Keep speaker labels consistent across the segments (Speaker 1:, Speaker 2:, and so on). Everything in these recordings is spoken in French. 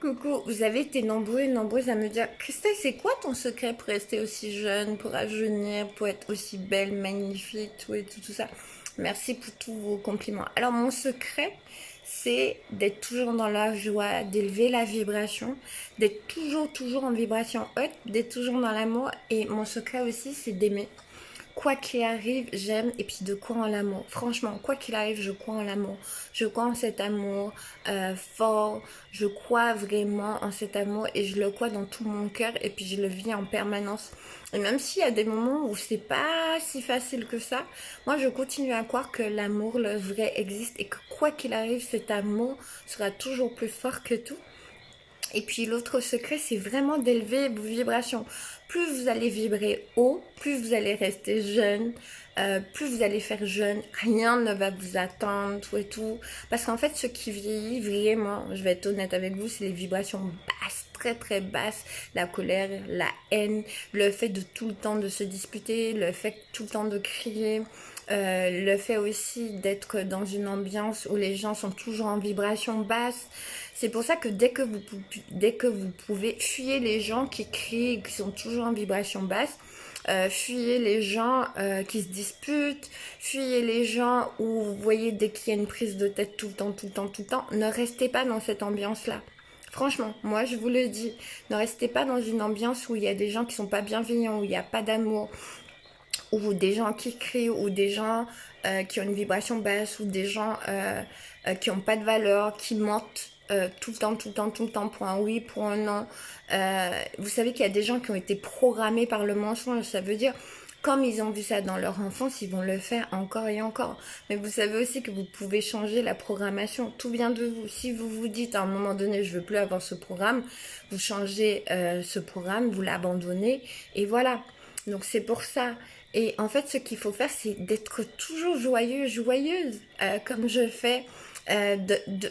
Speaker 1: Coucou, vous avez été nombreux et nombreuses à me dire Christelle, c'est quoi ton secret pour rester aussi jeune, pour rajeunir, pour être aussi belle, magnifique, tout et tout, tout ça. Merci pour tous vos compliments. Alors, mon secret, c'est d'être toujours dans la joie, d'élever la vibration, d'être toujours, toujours en vibration haute, d'être toujours dans l'amour. Et mon secret aussi, c'est d'aimer. Quoi qu'il arrive, j'aime et puis de croire en l'amour. Franchement, quoi qu'il arrive, je crois en l'amour. Je crois en cet amour fort. Je crois vraiment en cet amour et je le crois dans tout mon cœur et puis je le vis en permanence. Et même s'il y a des moments où c'est pas si facile que ça, moi je continue à croire que l'amour, le vrai, existe et que quoi qu'il arrive, cet amour sera toujours plus fort que tout. Et puis l'autre secret, c'est vraiment d'élever vos vibrations. Plus vous allez vibrer haut, plus vous allez rester jeune, plus vous allez faire jeune, rien ne va vous attendre, tout et tout. Parce qu'en fait, ce qui vieillit vraiment, je vais être honnête avec vous, c'est les vibrations basses, très très basses. La colère, la haine, le fait de tout le temps de se disputer, le fait tout le temps de crier. Le fait aussi d'être dans une ambiance où les gens sont toujours en vibration basse. C'est pour ça que dès que vous pouvez, fuyez les gens qui crient, qui sont toujours en vibration basse. Fuyez les gens qui se disputent, fuyez les gens où vous voyez dès qu'il y a une prise de tête tout le temps, tout le temps, tout le temps. Ne restez pas dans cette ambiance-là. Franchement, moi je vous le dis, ne restez pas dans une ambiance où il y a des gens qui sont pas bienveillants, où il n'y a pas d'amour, ou des gens qui crient, ou des gens qui ont une vibration basse, ou des gens qui n'ont pas de valeur, qui mentent tout le temps, tout le temps, tout le temps pour un oui, pour un non. Vous savez qu'il y a des gens qui ont été programmés par le mensonge, ça veut dire comme ils ont vu ça dans leur enfance, ils vont le faire encore et encore. Mais vous savez aussi que vous pouvez changer la programmation. Tout vient de vous. Si vous vous dites à un moment donné, je veux plus avoir ce programme, vous changez ce programme, vous l'abandonnez et voilà. Donc c'est pour ça. Et en fait, ce qu'il faut faire, c'est d'être toujours joyeux, joyeuse, comme je fais.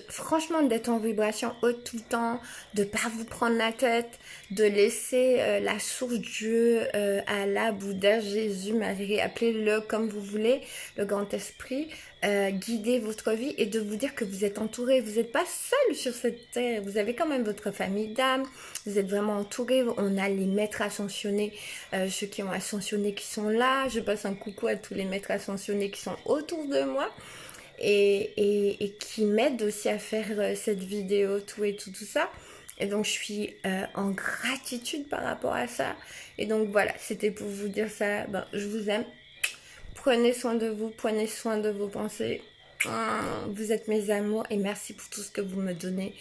Speaker 1: Franchement, d'être en vibration haute tout le temps, de pas vous prendre la tête, de laisser la source Dieu, Allah, Bouddha, Jésus, Marie, appelez-le comme vous voulez, le grand esprit, guider votre vie et de vous dire que vous êtes entouré, vous n'êtes pas seul sur cette terre, vous avez quand même votre famille d'âme, vous êtes vraiment entouré, on a les maîtres ascensionnés, ceux qui ont ascensionné qui sont là, je passe un coucou à tous les maîtres ascensionnés qui sont autour de moi et qui m'aident aussi à faire cette vidéo, tout et tout, tout ça. Et donc je suis en gratitude par rapport à ça. Et donc voilà, c'était pour vous dire ça. Ben, je vous aime. Prenez soin de vous, prenez soin de vos pensées. Vous êtes mes amours et merci pour tout ce que vous me donnez.